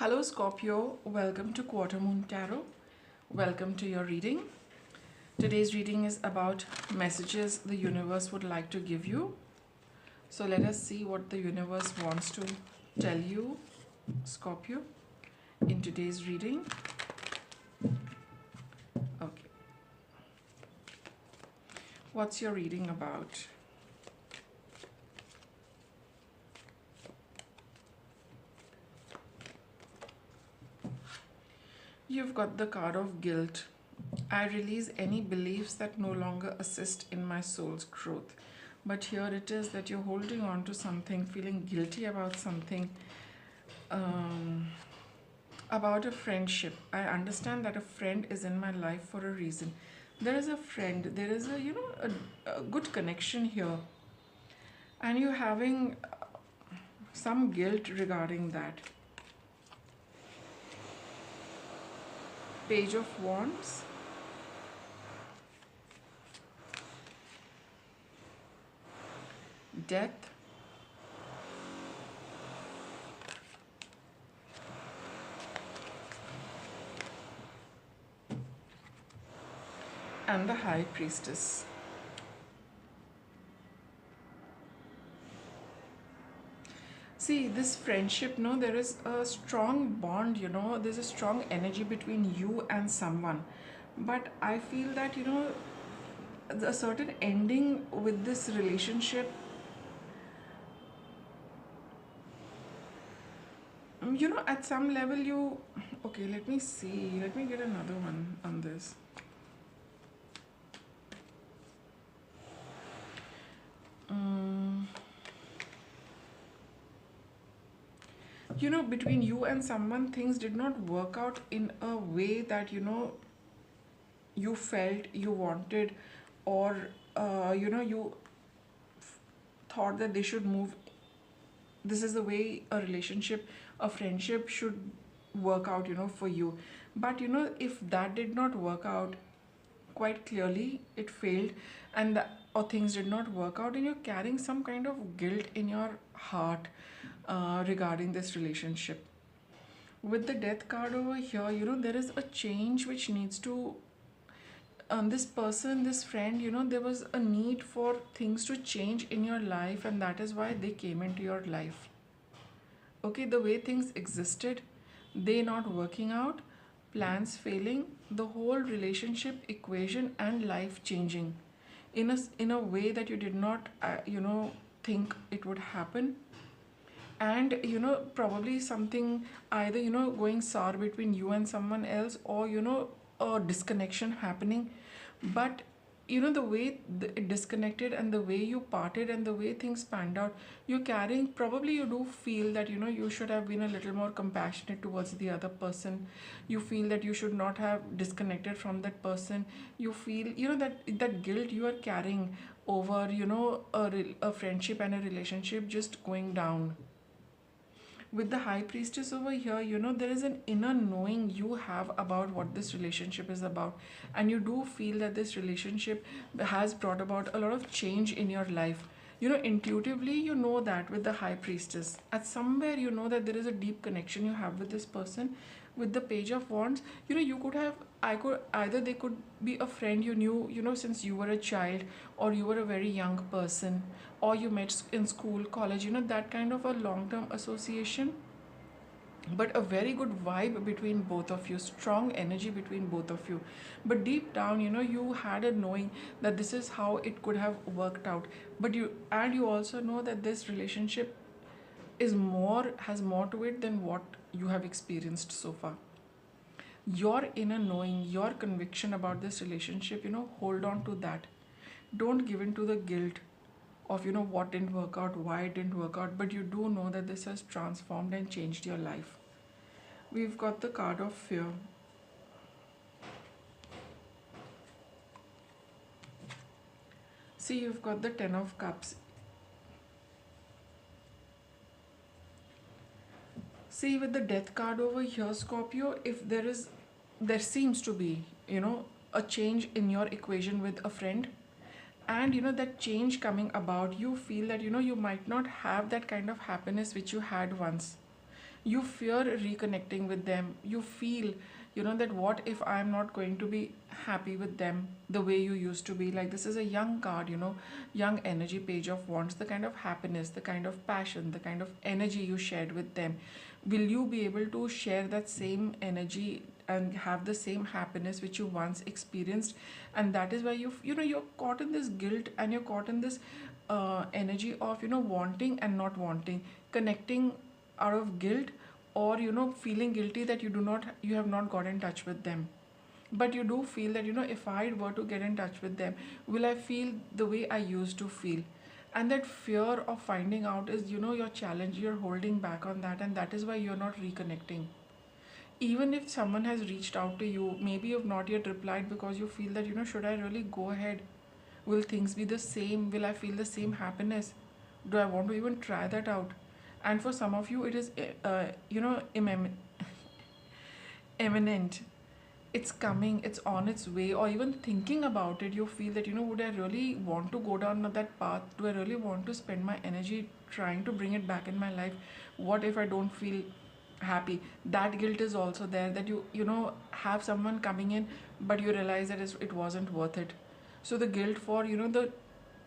Hello Scorpio, welcome to Quarter Moon Tarot. Welcome to your reading. Today's reading is about messages the universe would like to give you. So let us see what the universe wants to tell you, Scorpio, in today's reading. Okay. What's your reading about? You've got the card of guilt. I release any beliefs that no longer assist in my soul's growth. But here it is that you're holding on to something, feeling guilty about something, about a friendship. I understand that a friend is in my life for a reason. There is a friend, there is a good connection here, and you're having some guilt regarding that. Page of Wands. Death. And the High Priestess. See, this friendship, no, there is a strong bond, there's a strong energy between you and someone. But I feel that, a certain ending with this relationship, at some level you, okay, let me see, let me get another one on this. Between you and someone, things did not work out in a way that, you felt you wanted, or, you thought that they should move. This is the way a relationship, a friendship should work out, for you. But, if that did not work out, quite clearly it failed, or things did not work out, and you're carrying some kind of guilt in your heart regarding this relationship. With the Death card over here, there is a change which needs to, this person, this friend, there was a need for things to change in your life, and that is why they came into your life. Okay, the way things existed, they not working out, plans failing, the whole relationship equation and life changing in a way that you did not think it would happen. And probably something, either going sour between you and someone else, or a disconnection happening. But the way it disconnected, and the way you parted, and the way things panned out, you're carrying, probably you do feel that you should have been a little more compassionate towards the other person. You feel that you should not have disconnected from that person. You feel that guilt you are carrying over a friendship and a relationship just going down. With the High Priestess over here, there is an inner knowing you have about what this relationship is about. And you do feel that this relationship has brought about a lot of change in your life. Intuitively, that with the High Priestess. At somewhere, that there is a deep connection you have with this person. With the Page of Wands, you could have, either they could be a friend you knew, since you were a child, or you were a very young person, or you met in school, college, that kind of a long-term association. But a very good vibe between both of you, strong energy between both of you. But deep down, you had a knowing that this is how it could have worked out. But you also know that this relationship has more to it than what you have experienced so far. Your inner knowing, your conviction about this relationship, hold on to that. Don't give in to the guilt of what didn't work out, why it didn't work out, but you do know that this has transformed and changed your life. We've got the card of fear. See, you've got the Ten of Cups. See, with the Death card over here, Scorpio, if there seems to be, a change in your equation with a friend, and that change coming about, you feel that you might not have that kind of happiness which you had once. You fear reconnecting with them. You feel, that what if I'm not going to be happy with them the way you used to be? Like, this is a young card, young energy, Page of Wands, the kind of happiness, the kind of passion, the kind of energy you shared with them. Will you be able to share that same energy and have the same happiness which you once experienced? And that is why you're caught in this guilt, and you're caught in this energy of wanting and not wanting, connecting out of guilt, or feeling guilty that you have not got in touch with them. But you do feel that if I were to get in touch with them, will I feel the way I used to feel? And that fear of finding out is your challenge. You're holding back on that, and that is why you're not reconnecting. Even if someone has reached out to you, maybe you've not yet replied because you feel that should I really go ahead? Will things be the same? Will I feel the same happiness? Do I want to even try that out? And for some of you, it is imminent. It's coming, it's on its way. Or even thinking about it, you feel that would I really want to go down that path? Do I really want to spend my energy trying to bring it back in my life? What if I don't feel happy? That guilt is also there, that have someone coming in, but you realize that it wasn't worth it. So the guilt for the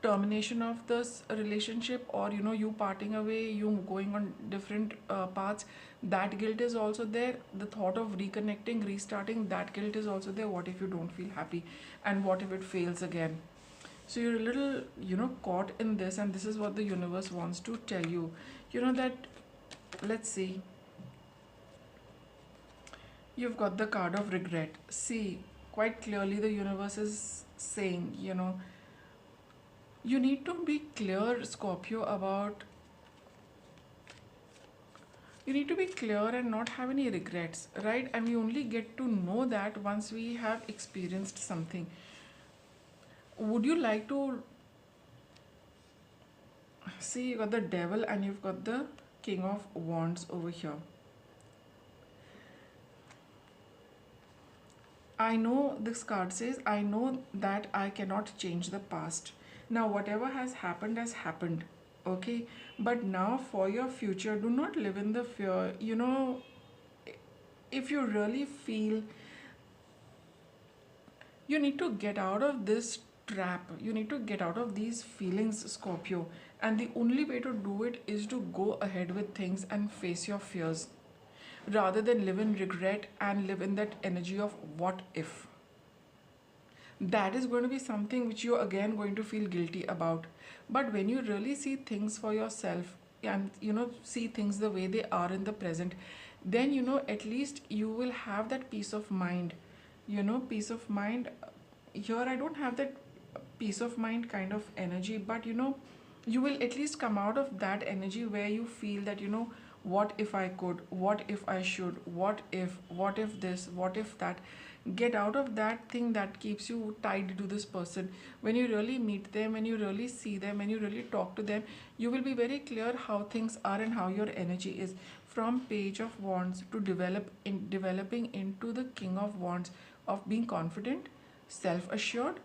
termination of this relationship, or you parting away, you going on different paths, that guilt is also there. The thought of reconnecting, restarting, that guilt is also there. What if you don't feel happy, and what if it fails again? So you're a little caught in this, and this is what the universe wants to tell you. That, let's see, you've got the card of regret. See, quite clearly the universe is saying, you need to be clear, Scorpio, about you need to be clear and not have any regrets, right? And we only get to know that once we have experienced something. Would you like to see? You got the devil and you've got the king of wands over here. I know, this card says, I know that I cannot change the past. Now, whatever has happened has happened, okay? But now, for your future, do not live in the fear. If you really feel you need to get out of this trap, you need to get out of these feelings, Scorpio. And the only way to do it is to go ahead with things and face your fears, rather than live in regret and live in that energy of what if. That is going to be something which you're again going to feel guilty about. But when you really see things for yourself, and see things the way they are in the present, then at least you will have that peace of mind. Peace of mind. Here I don't have that peace of mind kind of energy, but you will at least come out of that energy where you feel that what if I could, what if I should, what if this, what if that. Get out of that thing that keeps you tied to this person. When you really meet them, when you really see them, when you really talk to them, you will be very clear how things are and how your energy is. From Page of Wands to developing into the King of Wands, of being confident, self-assured,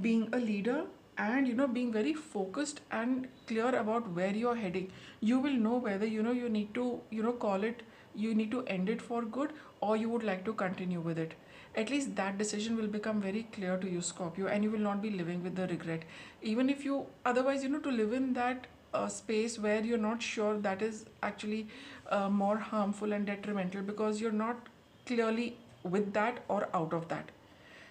being a leader, and being very focused and clear about where you're heading. You will know whether you need to call it, you need to end it for good, or you would like to continue with it. At least that decision will become very clear to you, Scorpio, and you will not be living with the regret. Even if you otherwise, to live in that space where you're not sure, that is actually more harmful and detrimental, because you're not clearly with that or out of that.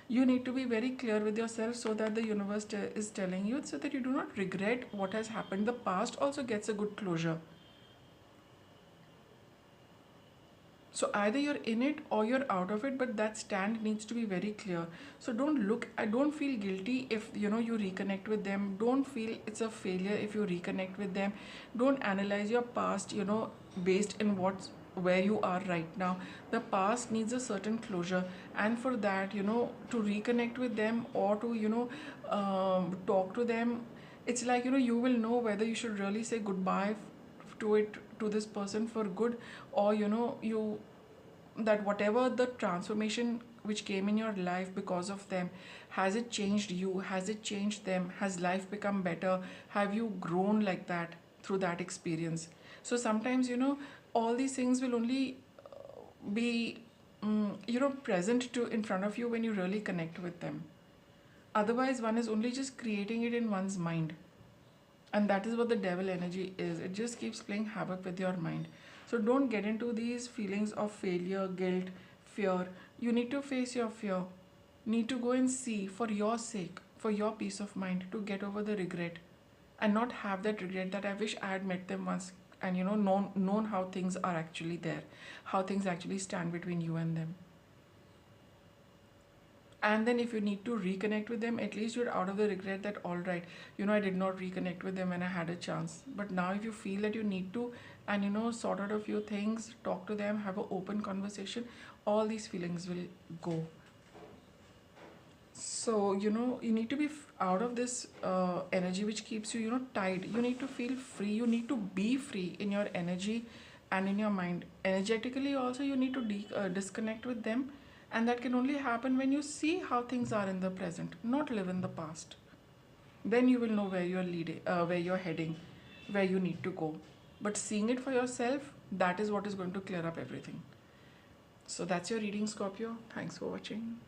You need to be very clear with yourself, so that the universe is telling you, so that you do not regret what has happened. The past also gets a good closure. So either you're in it or you're out of it, but that stand needs to be very clear. So don't feel guilty if you reconnect with them. Don't feel it's a failure if you reconnect with them. Don't analyze your past, based in where you are right now. The past needs a certain closure, and for that, to reconnect with them, or to talk to them, it's like you will know whether you should really say goodbye to this person for good, or you that whatever the transformation which came in your life because of them, has it changed you, has it changed them, has life become better, have you grown like that? through that experience. So sometimes, all these things will only be, present to in front of you when you really connect with them. Otherwise, one is only just creating it in one's mind. And that is what the devil energy is. It just keeps playing havoc with your mind. So don't get into these feelings of failure, guilt, fear. You need to face your fear. Need to go and see, for your sake, for your peace of mind, to get over the regret and not have that regret that I wish I had met them once, and known how things are actually there, how things actually stand between you and them. And then if you need to reconnect with them, at least you're out of the regret that, all right, I did not reconnect with them and I had a chance. But now if you feel that you need to, and sort out a few things, talk to them, have an open conversation, all these feelings will go. So you need to be out of this energy which keeps you, tied. You need to feel free. You need to be free in your energy and in your mind. Energetically also, you need to disconnect with them, and that can only happen when you see how things are in the present, not live in the past. Then you will know where you're leading, where you're heading, where you need to go. But seeing it for yourself, that is what is going to clear up everything. So that's your reading, Scorpio. Thanks for watching.